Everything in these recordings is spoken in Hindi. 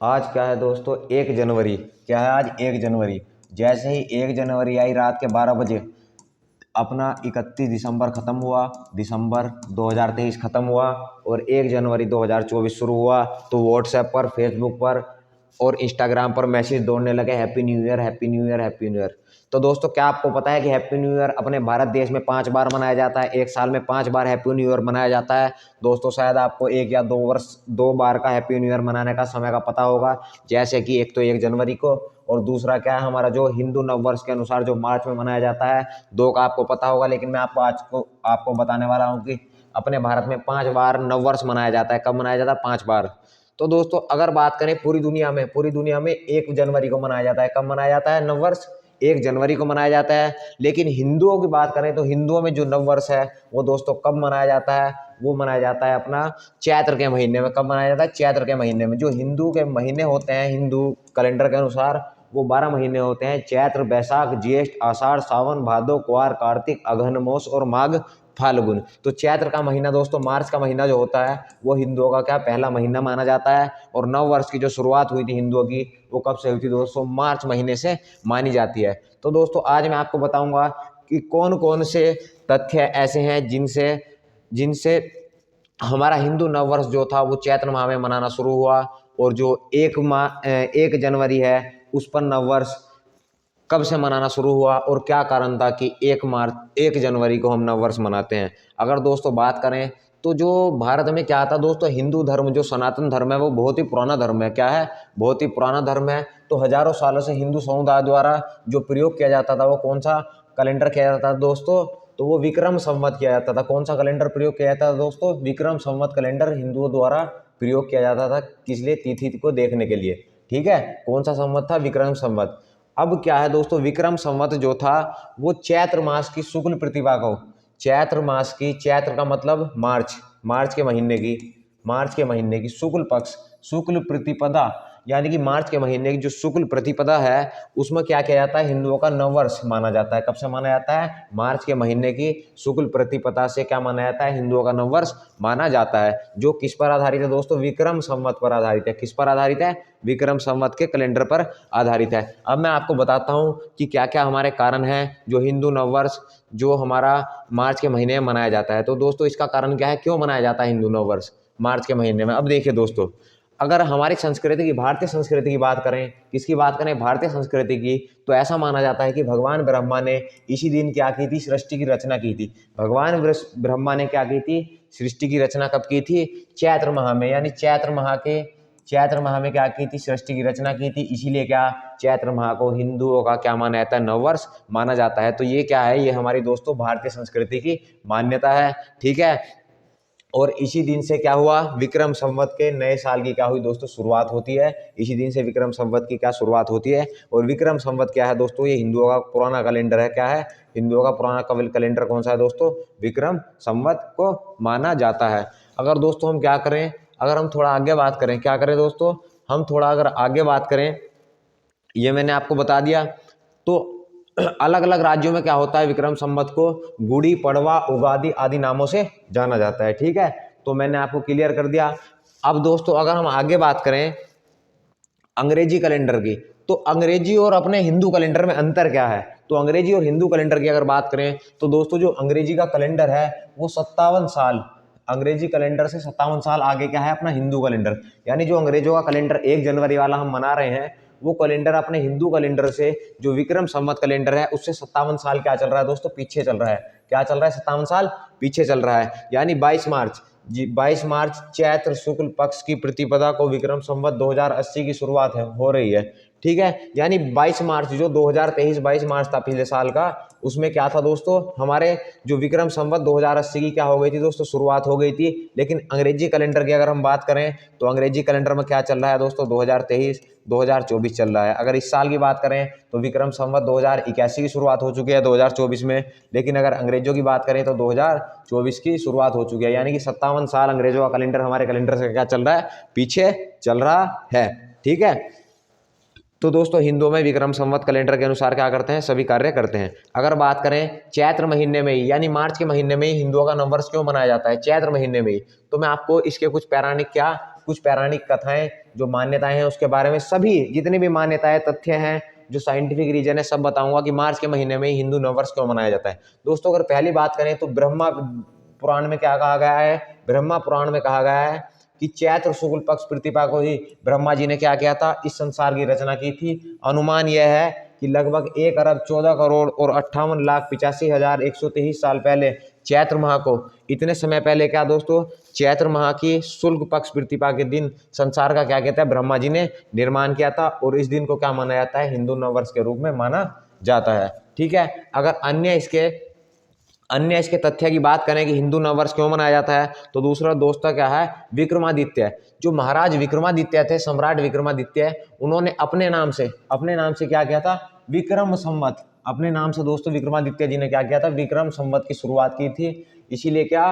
आज क्या है दोस्तों, 1 जनवरी। क्या है आज? 1 जनवरी। जैसे ही 1 जनवरी आई, रात के 12 बजे अपना 31 दिसंबर ख़त्म हुआ। दिसंबर 2023 ख़त्म हुआ और 1 जनवरी 2024 शुरू हुआ। तो व्हाट्सएप पर, फेसबुक पर और इंस्टाग्राम पर मैसेज दौड़ने लगे, happy new year, happy new year, happy new year. तो दोस्तों, क्या आपको पता है कि हैप्पी न्यू ईयर अपने भारत देश में 5 बार मनाया जाता है? एक साल में 5 बार हैप्पी न्यू ईयर मनाया जाता है। दोस्तों, शायद आपको 1 या 2 बार का हैप्पी न्यू ईयर मनाने का समय का पता होगा। जैसे कि एक तो 1 जनवरी को, और दूसरा क्या है, हमारा जो हिंदू नववर्ष के अनुसार जो मार्च में मनाया जाता है। दो का आपको पता होगा, लेकिन मैं आपको बताने वाला हूँ कि अपने भारत में 5 बार नववर्ष मनाया जाता है। कब मनाया जाता है? 5 बार। तो दोस्तों, अगर बात करें पूरी दुनिया में 1 जनवरी को मनाया जाता है। कब मनाया जाता है नववर्ष? 1 जनवरी को मनाया जाता है। लेकिन हिंदुओं की बात करें तो हिंदुओं में जो नववर्ष है वो दोस्तों कब मनाया जाता है? वो मनाया जाता है अपना चैत्र के महीने में। कब मनाया जाता है? चैत्र के महीने में। जो हिंदू के महीने होते हैं हिंदू कैलेंडर के अनुसार, वो 12 महीने होते हैं: चैत्र, बैसाख, ज्येष्ठ, आषाढ़, सावन, भादो, कुआर, कार्तिक, अगहन, मोस और माघ, फाल्गुन। तो चैत्र का महीना दोस्तों, मार्च का महीना जो होता है, वो हिंदुओं का क्या पहला महीना माना जाता है। और नव वर्ष की जो शुरुआत हुई थी हिंदुओं की, वो कब से हुई थी दोस्तों? मार्च महीने से मानी जाती है। तो दोस्तों, आज मैं आपको बताऊंगा कि कौन कौन से तथ्य ऐसे हैं जिनसे जिनसे हमारा हिंदू नववर्ष जो था वो चैत्र माह में मनाना शुरू हुआ। और जो 1 जनवरी है, उस पर नववर्ष कब से मनाना शुरू हुआ और क्या कारण था कि 1 जनवरी को हम नववर्ष मनाते हैं। अगर दोस्तों बात करें तो जो भारत में क्या था दोस्तों, हिंदू धर्म जो सनातन धर्म है वो बहुत ही पुराना धर्म है। क्या है? बहुत ही पुराना धर्म है। तो हजारों सालों से हिंदू समुदाय द्वारा जो प्रयोग किया जाता था, वो कौन सा कैलेंडर किया जाता था दोस्तों? तो वो विक्रम संवत किया जाता था। कौन सा कैलेंडर प्रयोग किया जाता था दोस्तों? विक्रम संवत कैलेंडर हिंदुओं द्वारा प्रयोग किया जाता था। किस लिए? तिथि को देखने के लिए। ठीक है, कौन सा संवत था? विक्रम संवत। अब क्या है दोस्तों, विक्रम संवत जो था वो चैत्र मास की शुक्ल प्रतिभा को, चैत्र का मतलब मार्च के महीने की शुक्ल पक्ष, शुक्ल प्रतिपदा, यानी कि मार्च के महीने की जो शुक्ल प्रतिपदा है, उसमें क्या किया जाता है? हिंदुओं का नववर्ष माना जाता है। कब से माना जाता है? मार्च के महीने की शुक्ल प्रतिपदा से क्या माना जाता है? हिंदुओं का नववर्ष माना जाता है। जो किस पर आधारित है दोस्तों? विक्रम संवत पर आधारित है। किस पर आधारित है? विक्रम संवत के कैलेंडर पर आधारित है। अब मैं आपको बताता हूं कि क्या क्या हमारे कारण हैं जो हिंदू नववर्ष जो हमारा मार्च के महीने में मनाया जाता है। तो दोस्तों, इसका कारण क्या है, क्यों मनाया जाता है हिंदू नववर्ष मार्च के महीने में? अब देखिए दोस्तों, अगर हमारी संस्कृति की, भारतीय संस्कृति की बात करें, किसकी बात करें? भारतीय संस्कृति की, तो ऐसा माना जाता है कि भगवान ब्रह्मा ने इसी दिन क्या की थी? सृष्टि की रचना की थी। भगवान ब्रह्मा ने क्या की थी? सृष्टि की रचना कब की थी? चैत्र माह में। यानी चैत्र माह में क्या की थी? सृष्टि की रचना की थी। इसीलिए क्या, चैत्र माह को हिंदुओं का क्या माना जाता है? नववर्ष माना जाता है। तो ये क्या है? ये हमारी दोस्तों भारतीय संस्कृति की मान्यता है। ठीक है, और इसी दिन से क्या हुआ? विक्रम संवत के नए साल की क्या हुई दोस्तों? शुरुआत होती है। इसी दिन से विक्रम संवत की क्या शुरुआत होती है? और विक्रम संवत क्या है दोस्तों? ये हिंदुओं का पुराना कैलेंडर है। क्या है? हिंदुओं का पुराना कैलेंडर कौन सा है दोस्तों? विक्रम संवत को माना जाता है। अगर दोस्तों हम क्या करें, अगर हम थोड़ा आगे बात करें, क्या करें दोस्तों, हम थोड़ा अगर आगे बात करें, ये मैंने आपको बता दिया। तो अलग अलग राज्यों में क्या होता है? विक्रम संवत को गुड़ी पड़वा, उगादि आदि नामों से जाना जाता है। ठीक है, तो मैंने आपको क्लियर कर दिया। अब दोस्तों, अगर हम आगे बात करें अंग्रेजी कैलेंडर की, तो अंग्रेजी और अपने हिंदू कैलेंडर में अंतर क्या है? तो अंग्रेजी और हिंदू कैलेंडर की अगर बात करें तो दोस्तों, जो अंग्रेजी का कैलेंडर है वो 57 साल, अंग्रेजी कैलेंडर से 57 साल आगे क्या है? अपना हिंदू कैलेंडर। यानी जो अंग्रेजों का कैलेंडर 1 जनवरी वाला हम मना रहे हैं, वो कैलेंडर अपने हिंदू कैलेंडर से, जो विक्रम संवत कैलेंडर है, उससे 57 साल क्या चल रहा है दोस्तों? पीछे चल रहा है। क्या चल रहा है? 57 साल पीछे चल रहा है। यानी 22 मार्च चैत्र शुक्ल पक्ष की प्रतिपदा को विक्रम संवत 2080 की शुरुआत हो रही है। ठीक है, यानी 22 मार्च जो 2023 22 मार्च था पिछले साल का, उसमें क्या था दोस्तों, हमारे जो विक्रम संवत 2080 की क्या हो गई थी दोस्तों? शुरुआत हो गई थी। लेकिन अंग्रेजी कैलेंडर की अगर हम बात करें तो अंग्रेजी कैलेंडर में क्या चल रहा है दोस्तों? 2023 2024 चल रहा है। अगर इस साल की बात करें तो विक्रम संवत 2081 की शुरुआत हो चुकी है 2024 में। लेकिन अगर अंग्रेजों की बात करें तो 2024 की शुरुआत हो चुकी है। यानी कि 57 साल अंग्रेजों का कैलेंडर हमारे कैलेंडर से क्या चल रहा है? पीछे चल रहा है। ठीक है, तो दोस्तों हिंदुओं में विक्रम संवत कैलेंडर के अनुसार क्या करते हैं, सभी कार्य करते हैं। अगर बात करें चैत्र महीने में ही, यानी मार्च के महीने में ही हिंदुओं का नववर्ष क्यों मनाया जाता है, चैत्र महीने में ही, तो मैं आपको इसके कुछ पौराणिक कथाएं, जो मान्यताएं हैं उसके बारे में, सभी जितनी भी मान्यताएं, तथ्य हैं, जो साइंटिफिक रीजन है, सब बताऊंगा कि मार्च के महीने में ही हिंदू नववर्ष क्यों मनाया जाता है। दोस्तों अगर पहली बात करें तो ब्रह्मा पुराण में क्या कहा गया है, ब्रह्मा पुराण में कहा गया है कि चैत्र शुक्ल पक्ष प्रतिपा को ही ब्रह्मा जी ने क्या किया था, इस संसार की रचना की थी। अनुमान यह है कि लगभग 1,14,58,85,123 साल पहले चैत्र माह को, इतने समय पहले क्या दोस्तों, चैत्र माह की शुक्ल पक्ष प्रतिपा के दिन संसार का क्या कहता है, ब्रह्मा जी ने निर्माण किया था। और इस दिन को क्या माना जाता है, हिंदू नववर्ष के रूप में माना जाता है। ठीक है। अगर अन्य इसके तथ्य की बात करें कि हिंदू नववर्ष क्यों मनाया जाता है, तो दूसरा दोस्तों क्या है, विक्रमादित्य, जो महाराज विक्रमादित्य थे, सम्राट विक्रमादित्य, उन्होंने अपने नाम से क्या किया था, विक्रम संवत, अपने नाम से दोस्तों विक्रमादित्य जी ने क्या किया था, विक्रम संवत की शुरुआत की थी। इसीलिए क्या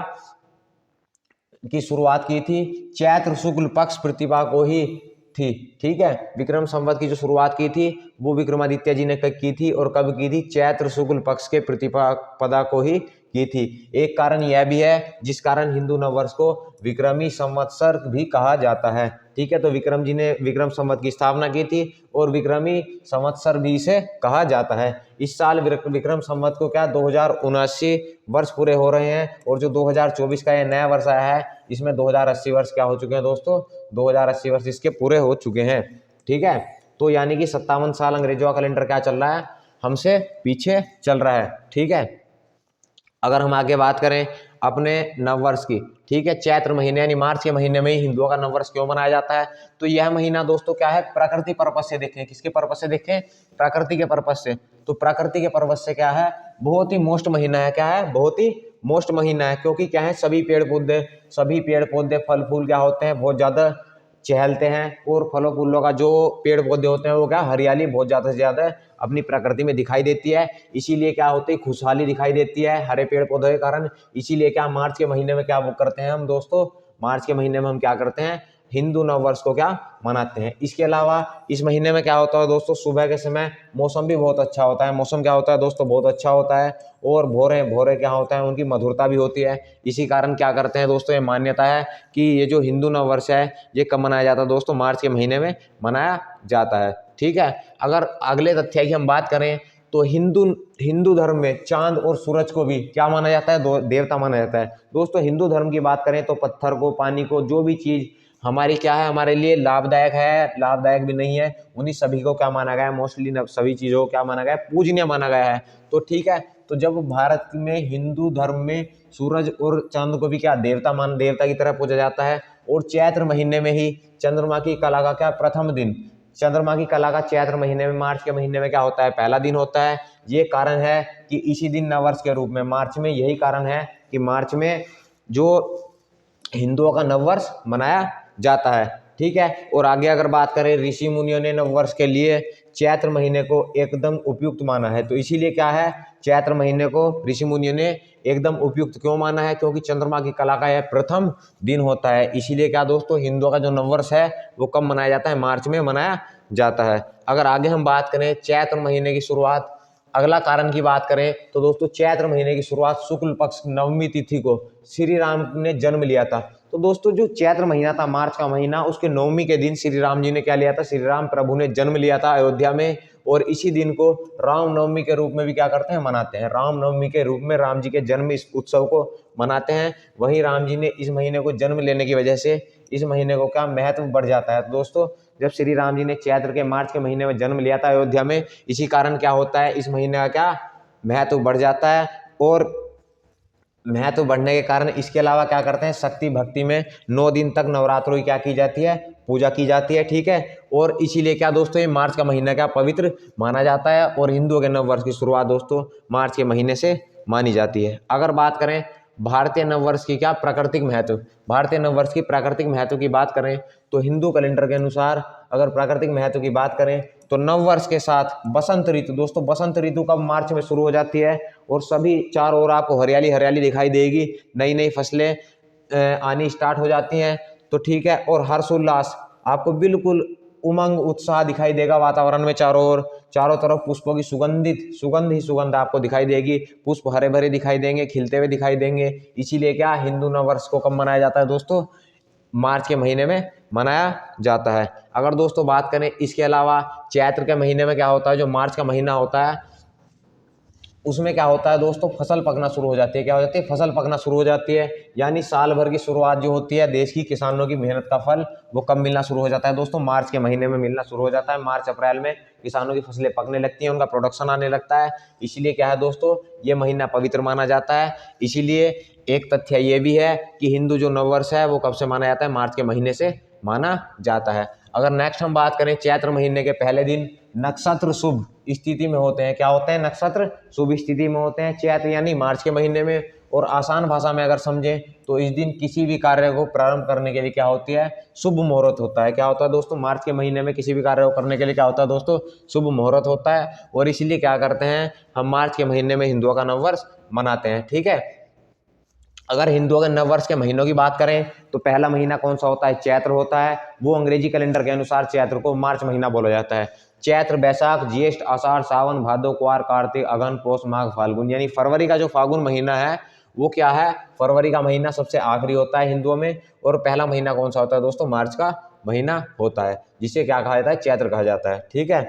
की शुरुआत की थी, चैत्र शुक्ल पक्ष प्रतिपा को ही थी। ठीक है। विक्रम संवत की जो शुरुआत की थी वो विक्रमादित्य जी ने की थी, और कब की थी, चैत्र शुक्ल पक्ष के प्रतिपदा को ही की थी। एक कारण यह भी है जिस कारण हिंदू नववर्ष को विक्रमी संवत्सर भी कहा जाता है। ठीक है। तो विक्रम जी ने विक्रम संवत की स्थापना की थी और विक्रमी संवत्सर भी इसे कहा जाता है। इस साल विक्रम संवत को क्या 2079 वर्ष पूरे हो रहे हैं, और जो 2024 का यह नया वर्ष आया है इसमें 2080 वर्ष क्या हो चुके हैं दोस्तों, 2080 वर्ष इसके पूरे हो चुके हैं। ठीक है। तो यानी कि 57 साल अंग्रेजों का कैलेंडर क्या चल रहा है, हमसे पीछे चल रहा है। ठीक है। अगर हम आगे बात करें अपने नववर्ष की, ठीक है, चैत्र महीने यानी मार्च के महीने में ही हिंदुओं का नववर्ष क्यों मनाया जाता है, तो यह महीना दोस्तों क्या है, प्रकृति पर्पस से देखें, किसके पर्पस से देखें, प्रकृति के पर्पस से। तो प्रकृति के पर्पस से क्या है, बहुत ही मोस्ट महीना है। क्या है, बहुत ही मोस्ट महीना है, क्योंकि क्या है, सभी पेड़ पौधे फल फूल क्या होते हैं, बहुत ज्यादा चहलते हैं, और फलों फूलों का जो पेड़ पौधे होते हैं वो क्या, हरियाली बहुत ज़्यादा से ज़्यादा अपनी प्रकृति में दिखाई देती है। इसीलिए क्या होती है, खुशहाली दिखाई देती है हरे पेड़ पौधों के कारण। इसीलिए क्या मार्च के महीने में क्या वो करते हैं हम दोस्तों, मार्च के महीने में हम क्या करते हैं, हिंदू नववर्ष को क्या मनाते हैं। इसके अलावा इस महीने में क्या होता है दोस्तों, सुबह के समय मौसम भी बहुत अच्छा होता है। मौसम क्या होता है दोस्तों, बहुत अच्छा होता है, और भोरे भोरे क्या होता है, उनकी मधुरता भी होती है। इसी कारण क्या करते हैं दोस्तों, ये मान्यता है कि ये जो हिंदू नववर्ष है ये कब मनाया जाता है दोस्तों, मार्च के महीने में मनाया जाता है। ठीक है। अगर अगले तथ्य की हम बात करें तो हिंदू धर्म में चांद और सूरज को भी क्या माना जाता है, देवता माना जाता है। दोस्तों हिंदू धर्म की बात करें तो पत्थर को, पानी को, जो भी चीज हमारी क्या है, हमारे लिए लाभदायक है, लाभदायक भी नहीं है, उन्हीं सभी को क्या माना गया है, मोस्टली सभी चीजों को क्या माना गया है, पूजनीय माना गया है। तो ठीक है। तो जब भारत में हिंदू धर्म में सूरज और चांद को भी क्या देवता की तरह पूजा जाता है, और चैत्र महीने में ही चंद्रमा की कला का क्या प्रथम दिन, चंद्रमा की कला का चैत्र महीने में, मार्च के महीने में क्या होता है, पहला दिन होता है। ये कारण है कि इसी दिन नववर्ष के रूप में मार्च में, यही कारण है कि मार्च में जो हिंदुओं का नववर्ष मनाया जाता है। ठीक है। और आगे अगर बात करें, ऋषि मुनियों ने नववर्ष के लिए चैत्र महीने को एकदम उपयुक्त माना है। तो इसीलिए क्या है, चैत्र महीने को ऋषि मुनियों ने एकदम उपयुक्त क्यों माना है, क्योंकि चंद्रमा की कला का यह प्रथम दिन होता है। इसीलिए क्या दोस्तों, हिंदुओं का जो नववर्ष है वो कब मनाया जाता है, मार्च में मनाया जाता है। अगर आगे हम बात करें चैत्र महीने की शुरुआत, अगला कारण की बात करें तो दोस्तों चैत्र महीने की शुरुआत शुक्ल पक्ष नवमी तिथि को श्री राम ने जन्म लिया था। तो दोस्तों जो चैत्र महीना था, मार्च का महीना, उसके नवमी के दिन श्री राम जी ने क्या लिया था, श्री राम प्रभु ने जन्म लिया था अयोध्या में। और इसी दिन को राम नवमी के रूप में भी क्या करते हैं, मनाते हैं। राम नवमी के रूप में राम जी के जन्म इस उत्सव को मनाते हैं। वहीं राम जी ने इस महीने को जन्म लेने की वजह से इस महीने को क्या महत्व बढ़ जाता है। तो दोस्तों जब श्री राम जी ने चैत्र के मार्च के महीने में जन्म लिया था अयोध्या में, इसी कारण क्या होता है, इस महीने का क्या महत्व बढ़ जाता है। और महत्व बढ़ने के कारण इसके अलावा क्या करते हैं, शक्ति भक्ति में 9 दिन तक नवरात्रों की क्या की जाती है, पूजा की जाती है। ठीक है। और इसीलिए क्या दोस्तों, ये मार्च का महीना क्या पवित्र माना जाता है, और हिंदुओं के नववर्ष की शुरुआत दोस्तों मार्च के महीने से मानी जाती है। अगर बात करें भारतीय नववर्ष की क्या प्राकृतिक महत्व, भारतीय नववर्ष की प्राकृतिक महत्व की बात करें तो हिंदू कैलेंडर के अनुसार अगर प्राकृतिक महत्व की बात करें तो नववर्ष के साथ बसंत ऋतु, दोस्तों बसंत ऋतु कब मार्च में शुरू हो जाती है, और सभी चारों ओर आपको हरियाली हरियाली दिखाई देगी, नई नई फसलें आनी स्टार्ट हो जाती हैं। तो ठीक है। और हर्षोल्लास आपको बिल्कुल उमंग उत्साह दिखाई देगा वातावरण में चारों ओर। चारों तरफ पुष्पों की सुगंध ही सुगंध आपको दिखाई देगी। पुष्प हरे भरे दिखाई देंगे, खिलते हुए दिखाई देंगे। इसीलिए क्या हिंदू नव वर्ष को कब मनाया जाता है दोस्तों? मार्च के महीने में मनाया जाता है। अगर दोस्तों बात करें इसके अलावा चैत्र के महीने में क्या होता है, जो मार्च का महीना होता है उसमें क्या होता है दोस्तों, फसल पकना शुरू हो जाती है। क्या हो जाती है? फसल पकना शुरू हो जाती है। यानी साल भर की शुरुआत जो होती है, देश की किसानों की मेहनत का फल वो कब मिलना शुरू हो जाता है दोस्तों? मार्च के महीने में मिलना शुरू हो जाता है। मार्च अप्रैल में किसानों की फसलें पकने लगती हैं, उनका प्रोडक्शन आने लगता है। इसीलिए क्या है दोस्तों, ये महीना पवित्र माना जाता है। इसीलिए एक तथ्य ये भी है कि हिंदू जो नववर्ष है वो कब से माना जाता है? मार्च के महीने से माना जाता है। अगर नेक्स्ट हम बात करें, चैत्र महीने के पहले दिन नक्षत्र शुभ स्थिति में होते हैं। क्या होते हैं? नक्षत्र शुभ स्थिति में होते हैं, चैत्र यानी मार्च के महीने में। और आसान भाषा में अगर समझें तो इस दिन किसी भी कार्य को प्रारंभ करने के लिए क्या होती है? शुभ मुहूर्त होता है। क्या होता है दोस्तों? मार्च के महीने में किसी भी कार्य को करने के लिए क्या होता है दोस्तों? शुभ मुहूर्त होता है। और इसीलिए क्या करते हैं हम मार्च के महीने में हिंदुओं का नववर्ष मनाते हैं। ठीक है। अगर हिंदुओं के नववर्ष के महीनों की बात करें तो पहला महीना कौन सा होता है? चैत्र होता है। वो अंग्रेजी कैलेंडर के अनुसार चैत्र को मार्च महीना बोला जाता है। चैत्र, बैसाख, ज्येष्ठ, आषाढ़, सावन, भादो, कुआर, कार्तिक, अगहन, पौष, माघ, फाल्गुन। यानी फरवरी का जो फाल्गुन महीना है वो क्या है? फरवरी का महीना सबसे आखिरी होता है हिंदुओं में। और पहला महीना कौन सा होता है दोस्तों? मार्च का महीना होता है, जिसे क्या कहा जाता है? चैत्र कहा जाता है। ठीक है,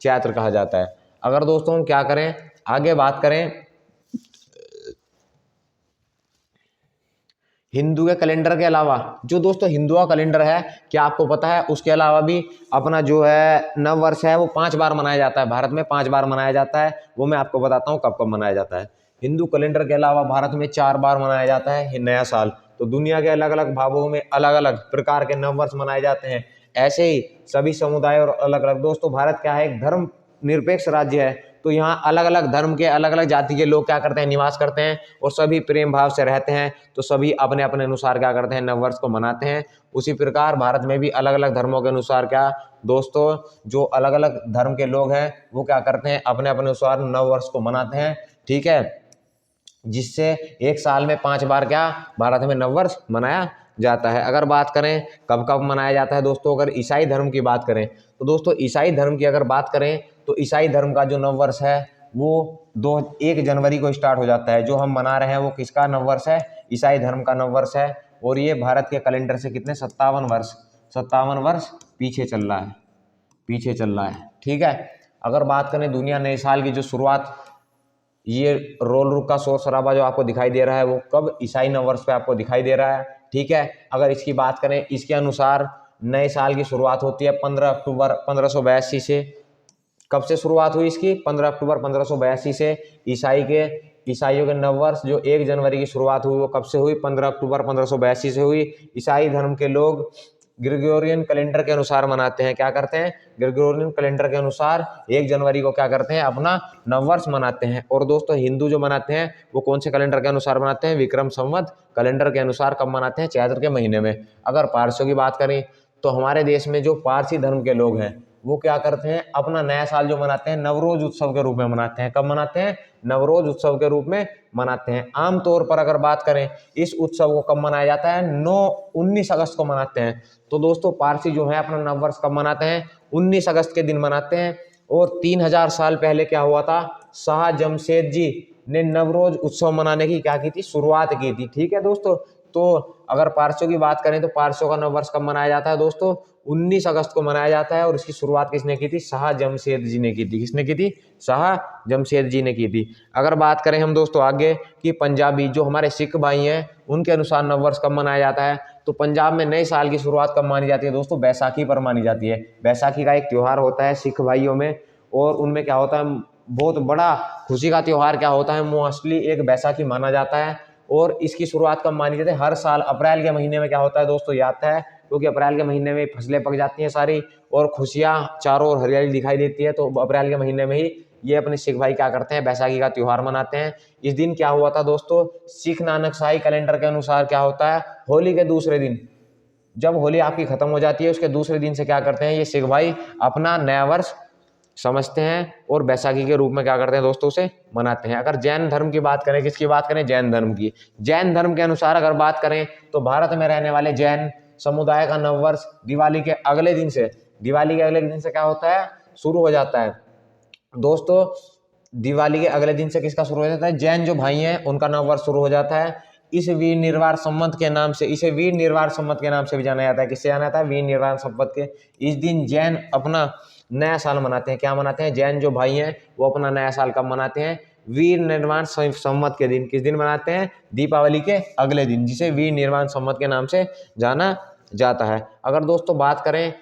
चैत्र कहा जाता है। अगर दोस्तों हम क्या करें, आगे बात करें हिंदू के कैलेंडर के अलावा, जो दोस्तों हिंदू का कैलेंडर है, क्या आपको पता है उसके अलावा भी अपना जो है नव वर्ष है वो 5 बार मनाया जाता है। भारत में 5 बार मनाया जाता है। वो मैं आपको बताता हूँ कब कब मनाया जाता है। हिंदू कैलेंडर के अलावा भारत में 4 बार मनाया जाता है नया साल। तो दुनिया के अलग अलग भागों में अलग अलग प्रकार के नव वर्ष मनाए जाते हैं। ऐसे ही सभी समुदाय और अलग अलग, दोस्तों भारत क्या है? एक धर्म निरपेक्ष राज्य है। तो यहाँ अलग अलग धर्म के अलग अलग जाति के लोग क्या करते हैं? निवास करते हैं और सभी प्रेम भाव से रहते हैं। तो सभी अपने अपने अनुसार क्या करते हैं? नववर्ष को मनाते हैं। उसी प्रकार भारत में भी अलग अलग धर्मों के अनुसार क्या दोस्तों, जो अलग अलग धर्म के लोग हैं वो क्या करते हैं? अपने अपने अनुसार नववर्ष को मनाते हैं। ठीक है, जिससे एक साल में 5 बार क्या भारत में नववर्ष मनाया जाता है। अगर बात करें कब कब मनाया जाता है दोस्तों, अगर ईसाई धर्म की बात करें तो दोस्तों ईसाई धर्म की अगर बात करें तो ईसाई धर्म का जो नववर्ष है वो 1 जनवरी को स्टार्ट हो जाता है। जो हम मना रहे हैं वो किसका नववर्ष है? ईसाई धर्म का नववर्ष है। और ये भारत के कैलेंडर से कितने 57 वर्ष पीछे चल रहा है, पीछे चल रहा है। ठीक है। अगर बात करें दुनिया नए साल की जो शुरुआत, ये रोल रुक का शोर शराबा जो आपको दिखाई दे रहा है वो कब? ईसाई नववर्ष पे आपको दिखाई दे रहा है। ठीक है। अगर इसकी बात करें, इसके अनुसार नए साल की शुरुआत होती है 15 अक्टूबर 1582 से। कब से शुरुआत हुई इसकी? 15 अक्टूबर 1582 से। ईसाइयों के नववर्ष जो 1 जनवरी की शुरुआत हुई वो कब से हुई? 15 अक्टूबर 1582 से हुई। ईसाई धर्म के लोग ग्रेगोरियन कैलेंडर के अनुसार मनाते हैं। क्या करते हैं? ग्रेगोरियन कैलेंडर के अनुसार 1 जनवरी को क्या करते हैं? अपना नववर्ष मनाते हैं। और दोस्तों हिंदू जो मनाते हैं वो कौन से कैलेंडर के अनुसार मनाते हैं? विक्रम संवत कैलेंडर के अनुसार। कब मनाते हैं? चैत्र के महीने में। अगर पारसियों की बात करें तो हमारे देश में जो पारसी धर्म के लोग हैं वो क्या करते हैं? अपना नया साल जो मनाते हैं नवरोज उत्सव के रूप में मनाते हैं। कब मनाते हैं? नवरोज उत्सव के रूप में मनाते हैं। आमतौर पर अगर बात करें इस उत्सव को कब मनाया जाता है? 19 अगस्त को मनाते हैं। तो दोस्तों पारसी जो है अपना नववर्ष कब मनाते हैं? 19 अगस्त के दिन मनाते हैं। और 3000 साल पहले क्या हुआ था? शाह जमशेद जी ने नवरोज उत्सव मनाने की क्या की थी? शुरुआत की थी। ठीक है दोस्तों। तो अगर पारसियों की बात करें तो पारसियों का नववर्ष कब मनाया जाता है दोस्तों? 19 अगस्त को मनाया जाता है। और इसकी शुरुआत किसने की थी? शाह जमशेद जी ने की थी। किसने की थी? शाह जमशेद जी ने की थी। अगर बात करें हम दोस्तों आगे कि पंजाबी जो हमारे सिख भाई हैं उनके अनुसार नववर्ष कब मनाया जाता है, तो पंजाब में नए साल की शुरुआत कब मानी जाती है दोस्तों? बैसाखी पर मानी जाती है। बैसाखी का एक त्यौहार होता है सिख भाइयों में। और उनमें क्या होता है? बहुत बड़ा खुशी का त्यौहार क्या होता है? मोस्टली एक बैसाखी माना जाता है। और इसकी शुरुआत कब मानी जाती है? हर साल अप्रैल के महीने में क्या होता है दोस्तों? ये आता है, क्योंकि अप्रैल के महीने में फसलें पक जाती हैं सारी और खुशियाँ चारों ओर हरियाली दिखाई देती है। तो अप्रैल के महीने में ही ये अपने सिख भाई क्या करते हैं? बैसाखी का त्यौहार मनाते हैं। इस दिन क्या हुआ था दोस्तों? सिख नानकशाही कैलेंडर के अनुसार क्या होता है? होली के दूसरे दिन, जब होली आपकी खत्म हो जाती है उसके दूसरे दिन से क्या करते हैं ये सिख भाई? अपना नया वर्ष समझते हैं और बैसाखी के रूप में क्या करते हैं दोस्तों? उसे मनाते हैं। अगर जैन धर्म की बात करें, किसकी बात करें? जैन धर्म की। जैन धर्म के अनुसार अगर बात करें तो भारत में रहने वाले जैन समुदाय का नववर्ष दिवाली के अगले दिन से दिवाली के अगले दिन से क्या होता है, शुरू हो जाता है दोस्तों। दिवाली के अगले दिन से किसका शुरू हो जाता है, जैन जो भाई हैं उनका नव वर्ष शुरू हो जाता है। इस वीर निर्वाण संवत के नाम से, इसे वीर निर्वाण संवत के नाम से भी जाना जाता है। किससे जाना जाता है, वीर निर्वाण संवत के। इस दिन जैन अपना नया साल मनाते हैं। क्या मनाते हैं, जैन जो भाई हैं वो अपना नया साल कब मनाते हैं, वीर निर्वाण संवत के दिन। किस दिन मनाते हैं, दीपावली के अगले दिन, जिसे वीर निर्वाण संवत के नाम से जाना जाता है। अगर दोस्तों बात करें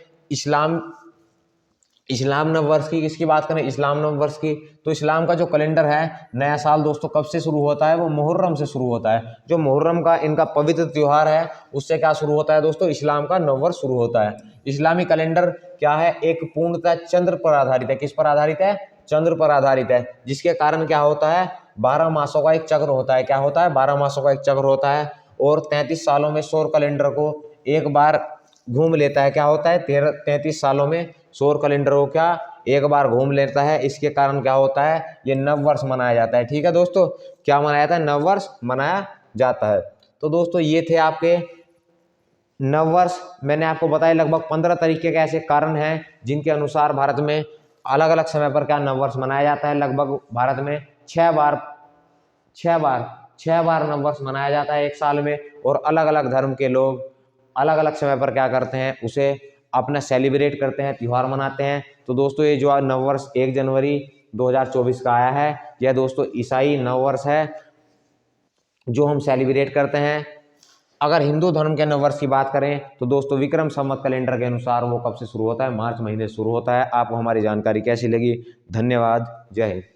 इस्लाम नव वर्ष की, किसकी बात करें, इस्लाम नव वर्ष की, तो इस्लाम का जो कैलेंडर है, नया साल दोस्तों कब से शुरू होता है, वो मुहर्रम से शुरू होता है। जो मुहर्रम का इनका पवित्र त्योहार है, उससे क्या शुरू होता है दोस्तों, इस्लाम का नव वर्ष शुरू होता है। इस्लामी कैलेंडर क्या है, एक पूर्णतः चंद्र पर आधारित है। किस पर आधारित है, चंद्र पर आधारित है, जिसके कारण क्या होता है, 12 मासों का एक चक्र होता है। क्या होता है, 12 मासों का एक चक्र होता है। और 33 सालों में सौर कैलेंडर को एक बार घूम लेता है। क्या होता है, 33 सालों में सौर कैलेंडर को क्या एक बार घूम लेता है। इसके कारण क्या होता है, ये नव वर्ष मनाया जाता है। ठीक है दोस्तों, क्या मनाया जाता है, नव वर्ष मनाया जाता है। तो दोस्तों ये थे आपके नव वर्ष। मैंने आपको बताया लगभग 15 तरीके के ऐसे कारण हैं जिनके अनुसार भारत में अलग अलग समय पर क्या नव वर्ष मनाया जाता है। लगभग भारत में 6 बार नव वर्ष मनाया जाता है एक साल में। और अलग अलग धर्म के लोग अलग अलग समय पर क्या करते हैं, उसे अपना सेलिब्रेट करते हैं, त्यौहार मनाते हैं। तो दोस्तों ये जो नव वर्ष 1 जनवरी 2024 का आया है, यह दोस्तों ईसाई नव वर्ष है जो हम सेलिब्रेट करते हैं। अगर हिंदू धर्म के नव वर्ष की बात करें तो दोस्तों विक्रम संवत कैलेंडर के अनुसार वो कब से शुरू होता है, मार्च महीने से शुरू होता है। आपको हमारी जानकारी कैसी लगी, धन्यवाद, जय हिंद।